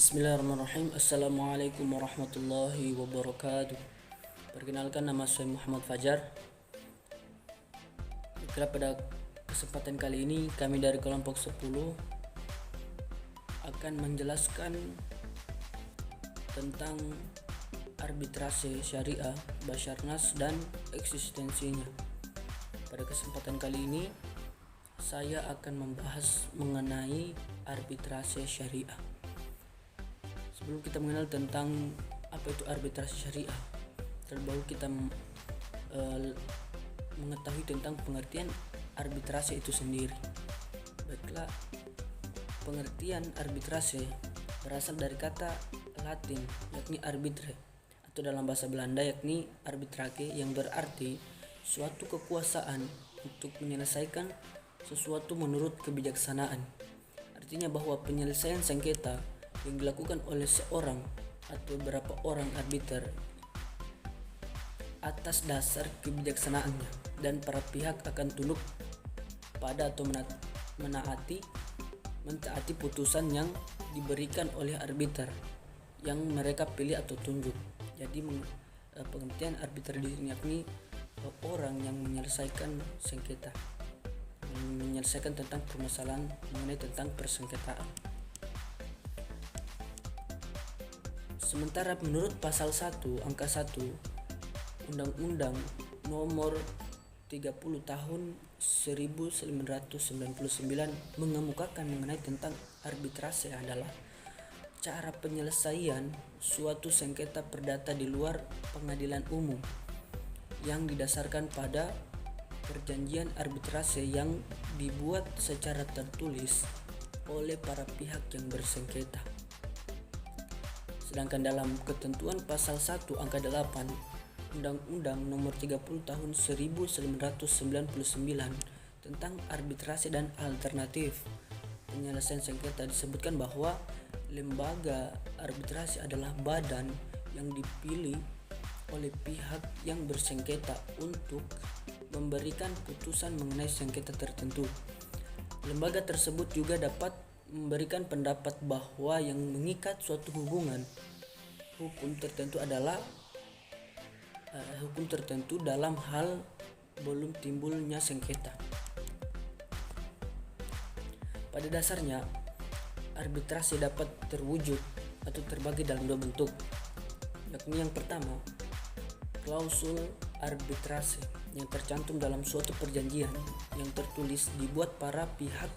Bismillahirrahmanirrahim. Assalamualaikum warahmatullahi wabarakatuh. Perkenalkan, nama saya Muhammad Fajar. Pada kesempatan kali ini kami dari kelompok 10 akan menjelaskan tentang arbitrase syariah, Basarnas, dan eksistensinya. Pada kesempatan kali ini saya akan membahas mengenai arbitrase syariah. Sebelum kita mengenal tentang apa itu arbitrase syariah, terlebih dahulu kita mengetahui tentang pengertian arbitrase itu sendiri. Baiklah, pengertian arbitrase berasal dari kata Latin yakni arbitre, atau dalam bahasa Belanda yakni arbitrage, yang berarti suatu kekuasaan untuk menyelesaikan sesuatu menurut kebijaksanaan. Artinya bahwa penyelesaian sengketa yang dilakukan oleh seorang atau beberapa orang arbiter atas dasar kebijaksanaannya, dan para pihak akan tunduk pada atau mentaati putusan yang diberikan oleh arbiter yang mereka pilih atau tunjuk. Jadi pengertian arbiter di sini yakni orang yang menyelesaikan sengketa, menyelesaikan tentang permasalahan mengenai tentang persengketaan. Sementara menurut pasal 1 angka 1 Undang-Undang nomor 30 tahun 1999 mengemukakan mengenai tentang arbitrase adalah cara penyelesaian suatu sengketa perdata di luar pengadilan umum yang didasarkan pada perjanjian arbitrase yang dibuat secara tertulis oleh para pihak yang bersengketa. Sedangkan dalam ketentuan pasal 1 angka 8 Undang-Undang nomor 30 tahun 1999 tentang arbitrase dan alternatif penyelesaian sengketa disebutkan bahwa lembaga arbitrase adalah badan yang dipilih oleh pihak yang bersengketa untuk memberikan putusan mengenai sengketa tertentu. Lembaga tersebut juga dapat memberikan pendapat bahwa yang mengikat suatu hubungan hukum tertentu adalah hukum tertentu dalam hal belum timbulnya sengketa. Pada dasarnya, arbitrase dapat terwujud atau terbagi dalam dua bentuk, yakni yang pertama, klausul arbitrase yang tercantum dalam suatu perjanjian yang tertulis dibuat para pihak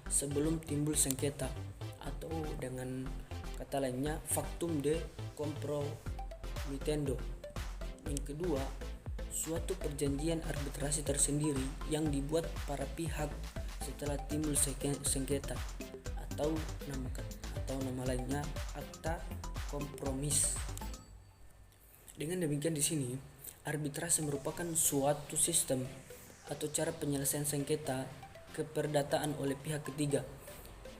sebelum timbul sengketa, atau dengan kata lainnya factum de compromitendo. Yang kedua, suatu perjanjian arbitrase tersendiri yang dibuat para pihak setelah timbul sengketa, atau nama lainnya akta kompromis. Dengan demikian di sini arbitrase merupakan suatu sistem atau cara penyelesaian sengketa keperdataan oleh pihak ketiga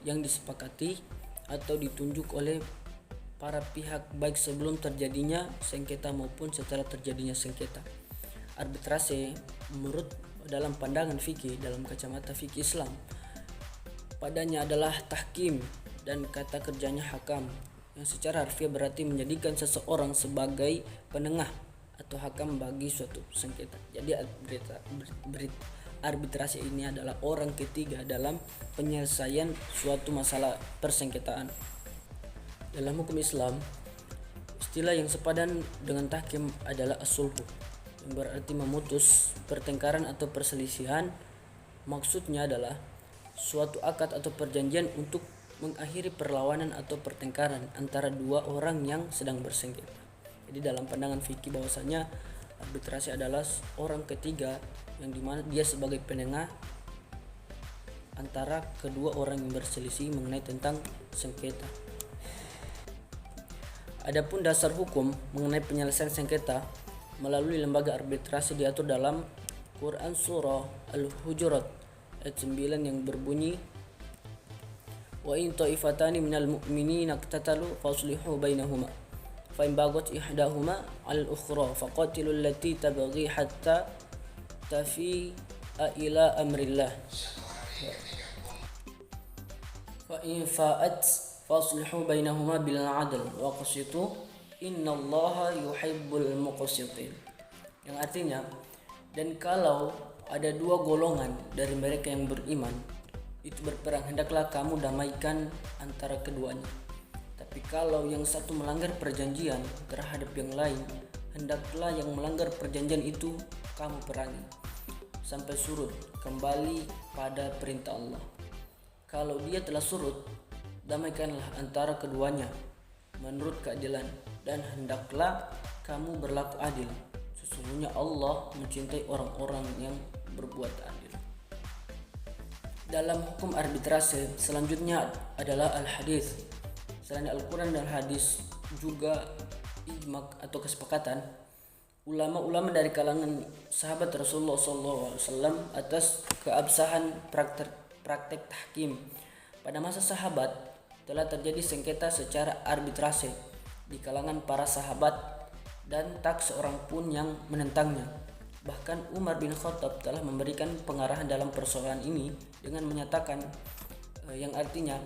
yang disepakati atau ditunjuk oleh para pihak baik sebelum terjadinya sengketa maupun setelah terjadinya sengketa. Arbitrase menurut dalam pandangan fikih, dalam kacamata fikih Islam, padanya adalah tahkim dan kata kerjanya hakam, yang secara harfiah berarti menjadikan seseorang sebagai penengah atau hakam bagi suatu sengketa. Jadi arbitrase ini adalah orang ketiga dalam penyelesaian suatu masalah persengketaan. Dalam hukum Islam, istilah yang sepadan dengan tahkim adalah as-sulhu, yang berarti memutus pertengkaran atau perselisihan. Maksudnya adalah suatu akad atau perjanjian untuk mengakhiri perlawanan atau pertengkaran antara dua orang yang sedang bersengketa. Jadi dalam pandangan fikih bahwasanya arbitrase adalah orang ketiga yang dimana dia sebagai penengah antara kedua orang yang berselisih mengenai tentang sengketa. Adapun dasar hukum mengenai penyelesaian sengketa melalui lembaga arbitrase diatur dalam Quran surah Al-Hujurat ayat 9 yang berbunyi, wa in ta'ifatani minal mu'minina iqtatalu faslihu bainahuma fa in baghat ihdahuma 'alal ukhra faqatilul lati tabghi hatta tafi'a ila amrillah fa in fa'at faslihu bainahuma bil 'adl wa qasitu innallaha yuhibbul muqsitin. Yang artinya, dan kalau ada dua golongan dari mereka yang beriman itu berperang, hendaklah kamu damaikan antara keduanya. Tapi kalau yang satu melanggar perjanjian terhadap yang lain, hendaklah yang melanggar perjanjian itu kamu perangi sampai surut kembali pada perintah Allah. Kalau dia telah surut, damaikanlah antara keduanya menurut keadilan, dan hendaklah kamu berlaku adil. Sesungguhnya Allah mencintai orang-orang yang berbuat adil. Dalam hukum arbitrase selanjutnya adalah al-hadis. Selain Al-Quran dan hadis, juga ijma atau kesepakatan ulama-ulama dari kalangan sahabat Rasulullah SAW atas keabsahan praktek tahkim. Pada masa sahabat telah terjadi sengketa secara arbitrase di kalangan para sahabat dan tak seorang pun yang menentangnya. Bahkan Umar bin Khattab telah memberikan pengarahan dalam persoalan ini dengan menyatakan yang artinya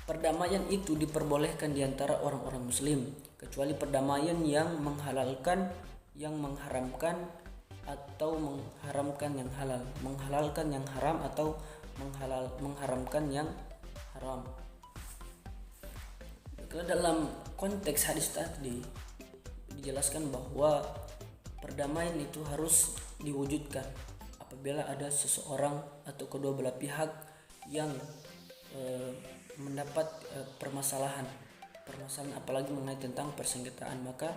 perdamaian itu diperbolehkan di antara orang-orang muslim, kecuali perdamaian yang menghalalkan yang mengharamkan atau mengharamkan yang halal, menghalalkan yang haram atau mengharamkan yang haram. Dalam konteks hadis tadi dijelaskan bahwa perdamaian itu harus diwujudkan apabila ada seseorang atau kedua belah pihak yang mendapat permasalahan apalagi mengenai tentang persengketaan, maka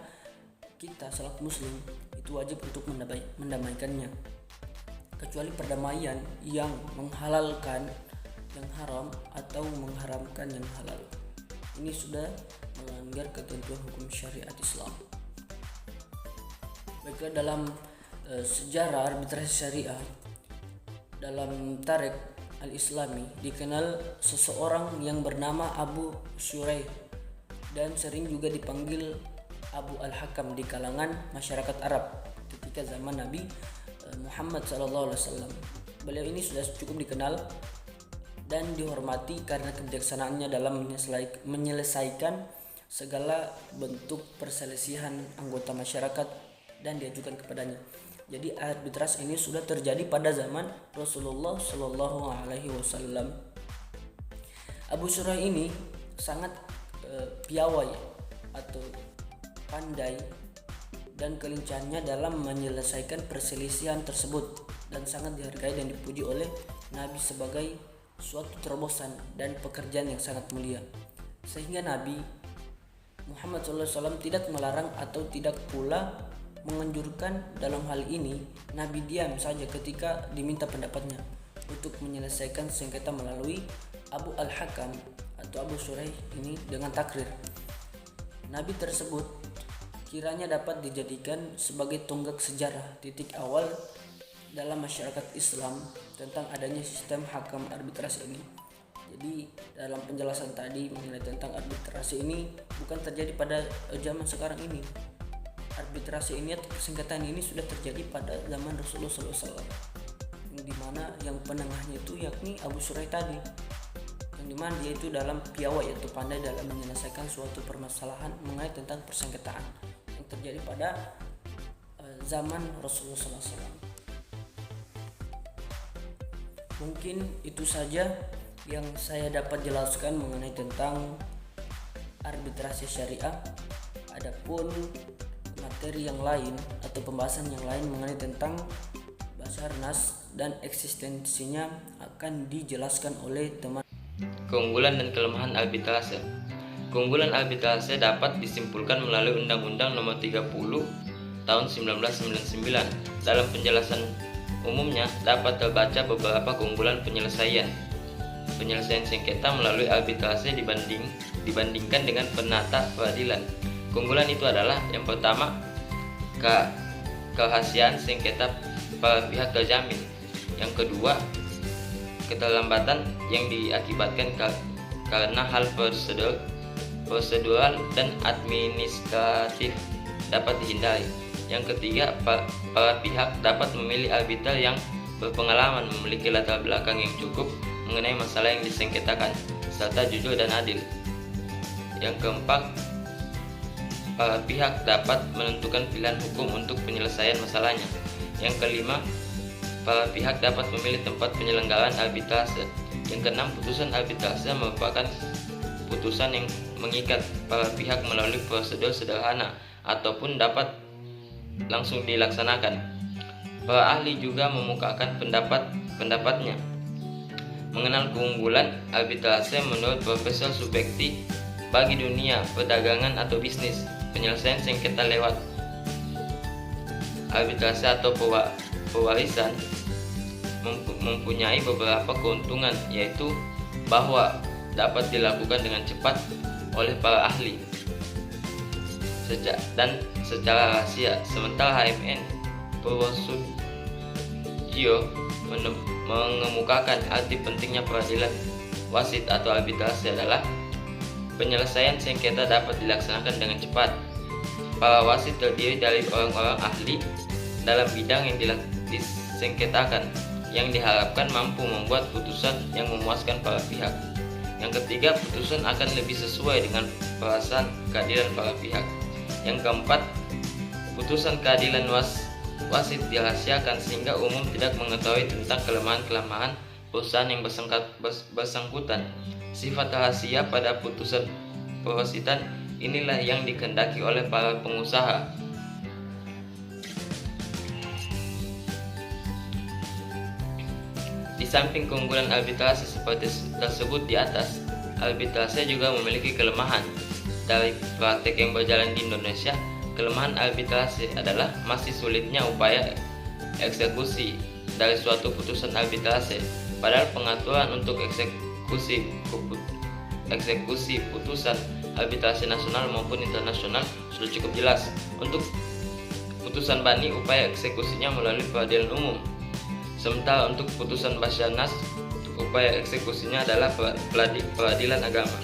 kita selaku muslim itu wajib untuk mendamaikannya, kecuali perdamaian yang menghalalkan yang haram atau mengharamkan yang halal. Ini sudah melanggar ketentuan hukum syariat Islam. Baiklah, dalam sejarah arbitrasi syariah dalam Tarikh Al-Islami dikenal seseorang yang bernama Abu Shuraih dan sering juga dipanggil Abu Al-Hakam di kalangan masyarakat Arab ketika zaman Nabi Muhammad SAW. Beliau ini sudah cukup dikenal dan dihormati karena kebijaksanaannya dalam menyelesaikan segala bentuk perselisihan anggota masyarakat dan diajukan kepadanya. Jadi arbitrase ini sudah terjadi pada zaman Rasulullah SAW. Abu Shuraih ini sangat piawai atau pandai dan kelincahannya dalam menyelesaikan perselisihan tersebut, dan sangat dihargai dan dipuji oleh Nabi sebagai suatu terobosan dan pekerjaan yang sangat mulia, sehingga Nabi Muhammad SAW tidak melarang atau tidak pula menganjurkan dalam hal ini. Nabi diam saja ketika diminta pendapatnya untuk menyelesaikan sengketa melalui Abu Al-Hakam atau Abu Shuraih ini dengan takrir. Nabi tersebut kiranya dapat dijadikan sebagai tonggak sejarah titik awal dalam masyarakat Islam tentang adanya sistem hakam arbitrasi ini. Jadi dalam penjelasan tadi mengenai tentang arbitrasi ini bukan terjadi pada zaman sekarang ini. Arbitrasi ini atau persengketaan ini sudah terjadi pada zaman Rasulullah SAW, yang dimana yang penengahnya itu yakni Abu Shuraih tadi, yang dimana dia itu dalam piawai atau pandai dalam menyelesaikan suatu permasalahan mengenai tentang persengketaan yang terjadi pada zaman Rasulullah SAW. Mungkin itu saja yang saya dapat jelaskan mengenai tentang arbitrasi syariah. Adapun materi yang lain atau pembahasan yang lain mengenai tentang Basarnas dan eksistensinya akan dijelaskan oleh teman. Keunggulan dan kelemahan arbitrase. Keunggulan arbitrase dapat disimpulkan melalui Undang-Undang Nomor 30 Tahun 1999. Dalam penjelasan umumnya dapat terbaca beberapa keunggulan penyelesaian sengketa melalui arbitrase dibandingkan dengan penata peradilan. Keunggulan itu adalah yang pertama, kerahasiaan sengketa para pihak terjamin. Yang kedua, keterlambatan yang diakibatkan karena hal prosedural dan administratif dapat dihindari. Yang ketiga, para pihak dapat memilih arbiter yang berpengalaman, memiliki latar belakang yang cukup mengenai masalah yang disengketakan, serta jujur dan adil. Yang keempat, para pihak dapat menentukan pilihan hukum untuk penyelesaian masalahnya. Yang kelima, para pihak dapat memilih tempat penyelenggaraan arbitrase. Yang keenam, putusan arbitrase merupakan putusan yang mengikat para pihak melalui prosedur sederhana ataupun dapat langsung dilaksanakan. Para ahli juga memukakan pendapatnya mengenal keunggulan arbitrase menurut Profesor Subekti. Bagi dunia perdagangan atau bisnis, penyelesaian sengketa lewat arbitrase atau pewarisan mempunyai beberapa keuntungan, yaitu bahwa dapat dilakukan dengan cepat oleh para ahli dan secara rahasia. Sementara HMN Purwosudjo mengemukakan arti pentingnya peradilan wasit atau arbitrase adalah penyelesaian sengketa dapat dilaksanakan dengan cepat. Para wasit terdiri dari orang-orang ahli dalam bidang yang disengketakan, yang diharapkan mampu membuat putusan yang memuaskan para pihak. Yang ketiga, putusan akan lebih sesuai dengan perasaan keadilan para pihak. Yang keempat, putusan keadilan wasit dirahasiakan sehingga umum tidak mengetahui tentang kelemahan-kelemahan perusahaan yang bersangkutan. Sifat rahasia pada putusan pewasitan inilah yang dikehendaki oleh para pengusaha. Di samping keunggulan arbitrase seperti tersebut di atas, arbitrase juga memiliki kelemahan. Dari praktek yang berjalan di Indonesia, kelemahan arbitrase adalah masih sulitnya upaya eksekusi dari suatu putusan arbitrase. Padahal pengaturan untuk eksekusi putusan arbitrase nasional maupun internasional sudah cukup jelas. Untuk putusan bani, upaya eksekusinya melalui peradilan umum. Sementara untuk putusan Basarnas, upaya eksekusinya adalah peradilan agama.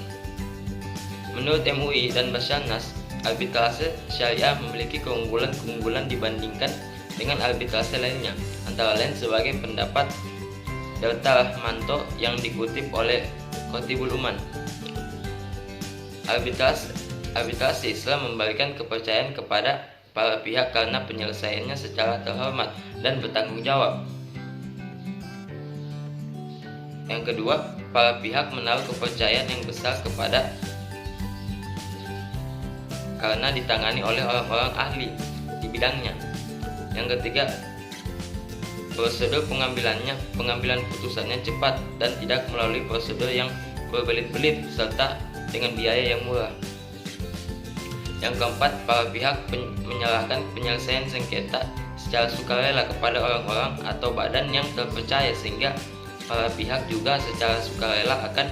Menurut MUI dan Basarnas, arbitrase syariah memiliki keunggulan dibandingkan dengan arbitrase lainnya, antara lain sebagai pendapat Delta Rahmanto yang dikutip oleh Khatibul Uman. Arbitrase Islam memberikan kepercayaan kepada para pihak karena penyelesaiannya secara terhormat dan bertanggung jawab. Yang kedua, para pihak menaruh kepercayaan yang besar karena ditangani oleh orang-orang ahli di bidangnya. Yang ketiga, prosedur pengambilan putusannya cepat dan tidak melalui prosedur yang berbelit-belit serta dengan biaya yang murah. Yang keempat, para pihak menyerahkan penyelesaian sengketa secara sukarela kepada orang-orang atau badan yang terpercaya, sehingga para pihak juga secara sukarela akan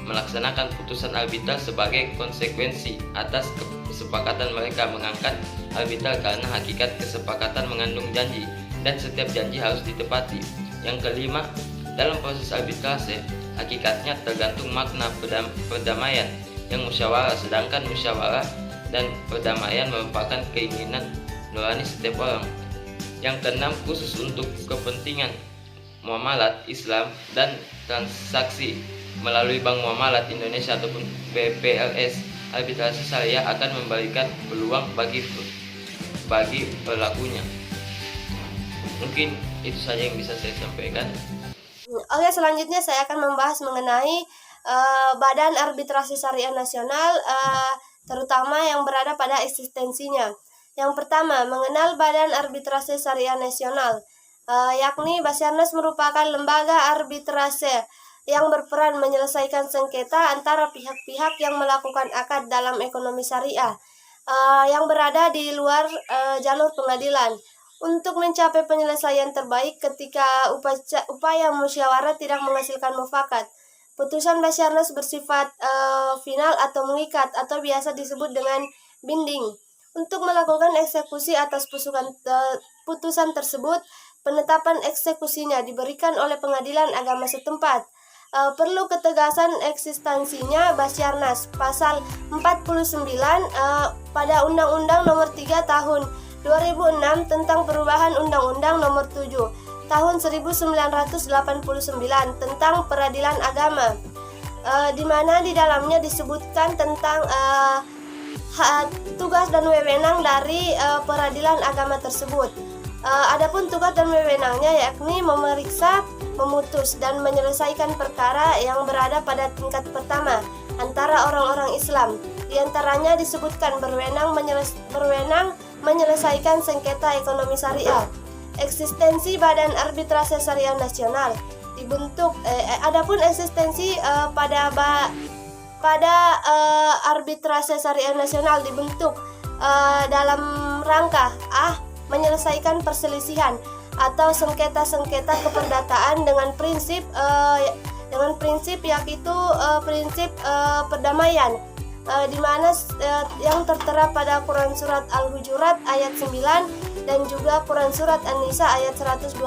melaksanakan putusan arbiter sebagai konsekuensi atas kesepakatan mereka mengangkat arbiter, karena hakikat kesepakatan mengandung janji dan setiap janji harus ditepati. Yang kelima, dalam proses arbitrase hakikatnya tergantung makna perdamaian yang musyawarah, sedangkan musyawarah dan perdamaian merupakan keinginan nurani setiap orang. Yang keenam, khusus untuk kepentingan muamalat Islam dan transaksi melalui Bank Muamalat Indonesia ataupun BPLS, arbitrase syariah akan memberikan peluang bagi pelakunya. Mungkin itu saja yang bisa saya sampaikan. Oke, selanjutnya saya akan membahas mengenai Badan Arbitrase Syariah Nasional, terutama yang berada pada eksistensinya. Yang pertama, mengenal Badan Arbitrase Syariah Nasional, yakni Basarnas merupakan lembaga arbitrase yang berperan menyelesaikan sengketa antara pihak-pihak yang melakukan akad dalam ekonomi syariah yang berada di luar jalur pengadilan, untuk mencapai penyelesaian terbaik ketika upaya musyawarah tidak menghasilkan mufakat. Putusan Basarnas bersifat final atau mengikat atau biasa disebut dengan binding. Untuk melakukan eksekusi atas putusan tersebut, penetapan eksekusinya diberikan oleh pengadilan agama setempat. Perlu ketegasan eksistensinya Basarnas pasal 49 pada Undang-Undang Nomor 3 Tahun 2006 tentang perubahan Undang-Undang Nomor 7 Tahun 1989 tentang peradilan agama. di mana di dalamnya disebutkan tentang tugas dan wewenang dari peradilan agama tersebut. Adapun tugas dan wewenangnya yakni memeriksa, memutus, dan menyelesaikan perkara yang berada pada tingkat pertama antara orang-orang Islam. Di antaranya disebutkan berwenang menyelesaikan sengketa ekonomi syariah. Eksistensi Badan Arbitrase Syariah Nasional dibentuk. Adapun eksistensi pada Arbitrase Syariah Nasional dibentuk dalam rangka menyelesaikan perselisihan atau sengketa-sengketa keperdataan dengan prinsip yaitu prinsip perdamaian, di mana yang tertera pada Quran Surat Al-Hujurat ayat 9 dan juga Quran Surat An-Nisa ayat 128.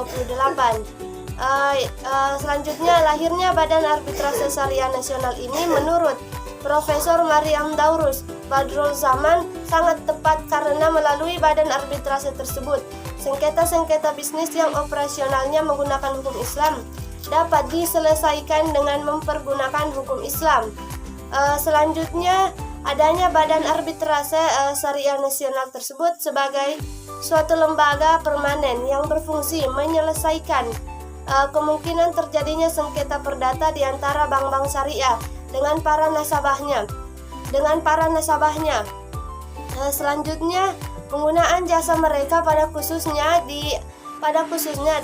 Selanjutnya, lahirnya Badan Arbitrase Syariah Nasional ini menurut Profesor Maryam Daurus Badrul Zaman sangat tepat karena melalui badan arbitrase tersebut, sengketa-sengketa bisnis yang operasionalnya menggunakan hukum Islam dapat diselesaikan dengan mempergunakan hukum Islam. Selanjutnya, adanya Badan Arbitrase Syariah Nasional tersebut sebagai suatu lembaga permanen yang berfungsi menyelesaikan kemungkinan terjadinya sengketa perdata di antara bank-bank syariah dengan para nasabahnya. Selanjutnya, penggunaan jasa mereka pada khususnya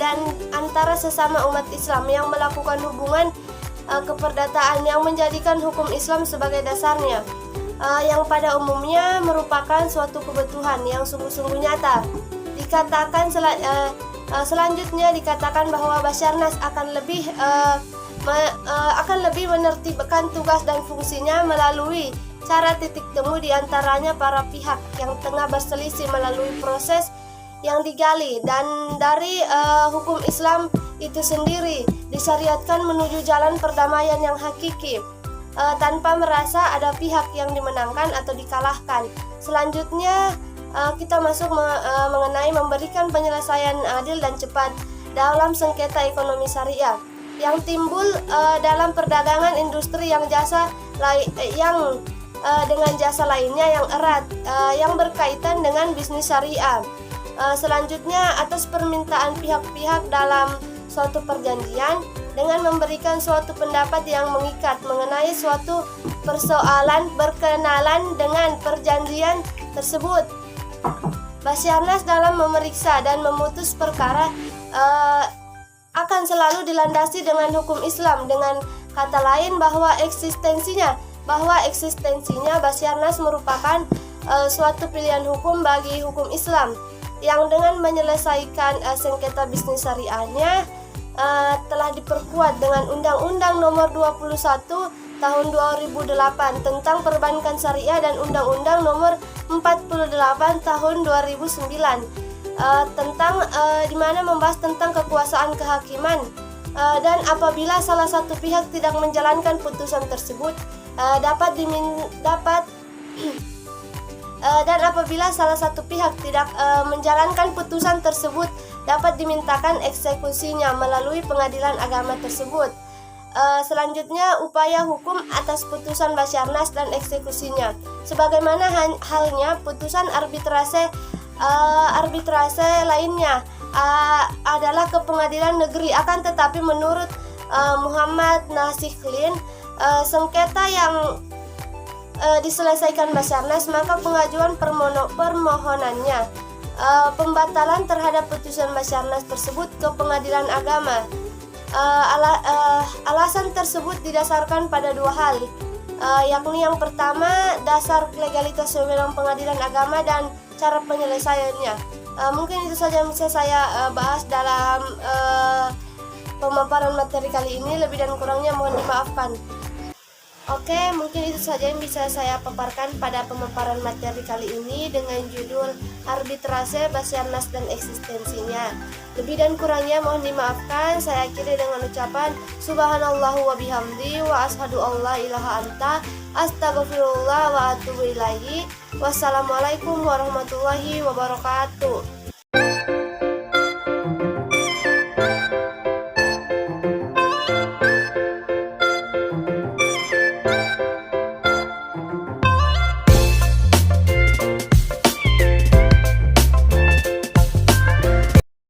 dan antara sesama umat Islam yang melakukan hubungan keperdataan yang menjadikan hukum Islam sebagai dasarnya, yang pada umumnya merupakan suatu kebutuhan yang sungguh-sungguh nyata. Selanjutnya dikatakan bahwa Basarnas akan lebih menertibkan tugas dan fungsinya melalui cara titik temu di antaranya para pihak yang tengah berselisih melalui proses yang digali dan dari hukum Islam itu sendiri disyariatkan menuju jalan perdamaian yang hakiki tanpa merasa ada pihak yang dimenangkan atau dikalahkan. Selanjutnya kita masuk mengenai memberikan penyelesaian adil dan cepat dalam sengketa ekonomi syariah yang timbul dalam perdagangan industri yang dengan jasa lainnya yang erat yang berkaitan dengan bisnis syariah. Selanjutnya, atas permintaan pihak-pihak dalam suatu perjanjian dengan memberikan suatu pendapat yang mengikat mengenai suatu persoalan berkenalan dengan perjanjian tersebut. Basarnas dalam memeriksa dan memutus perkara akan selalu dilandasi dengan hukum Islam, dengan kata lain bahwa eksistensinya Basarnas merupakan suatu pilihan hukum bagi hukum Islam yang dengan menyelesaikan sengketa bisnis syariahnya telah diperkuat dengan Undang-Undang Nomor 21 Tahun 2008 tentang Perbankan Syariah dan Undang-Undang Nomor 48 Tahun 2009 tentang di mana membahas tentang kekuasaan kehakiman, dan apabila salah satu pihak tidak menjalankan putusan tersebut dan apabila salah satu pihak tidak menjalankan putusan tersebut dapat dimintakan eksekusinya melalui pengadilan agama tersebut. Selanjutnya, upaya hukum atas putusan Basarnas dan eksekusinya. Sebagaimana halnya putusan arbitrase lainnya adalah ke pengadilan negeri. Akan tetapi menurut Muhammad Nasihlin, sengketa yang diselesaikan Basarnas, maka pengajuan permohonannya pembatalan terhadap putusan Basarnas tersebut ke pengadilan agama. Alasan tersebut didasarkan pada dua hal, yakni yang pertama dasar legalitas wewenang pengadilan agama dan cara penyelesaiannya. Mungkin itu saja yang bisa saya bahas dalam pemaparan materi kali ini. Lebih dan kurangnya mohon dimaafkan. Oke, mungkin itu saja yang bisa saya paparkan pada pemaparan materi kali ini dengan judul Arbitrase, Basarnas dan Eksistensinya. Lebih dan kurangnya mohon dimaafkan. Saya akhiri dengan ucapan Subhanallahu wa bihamdi wa ashadu an la ilaha anta astaghfirullah wa atubu ilaihi. Wassalamualaikum warahmatullahi wabarakatuh.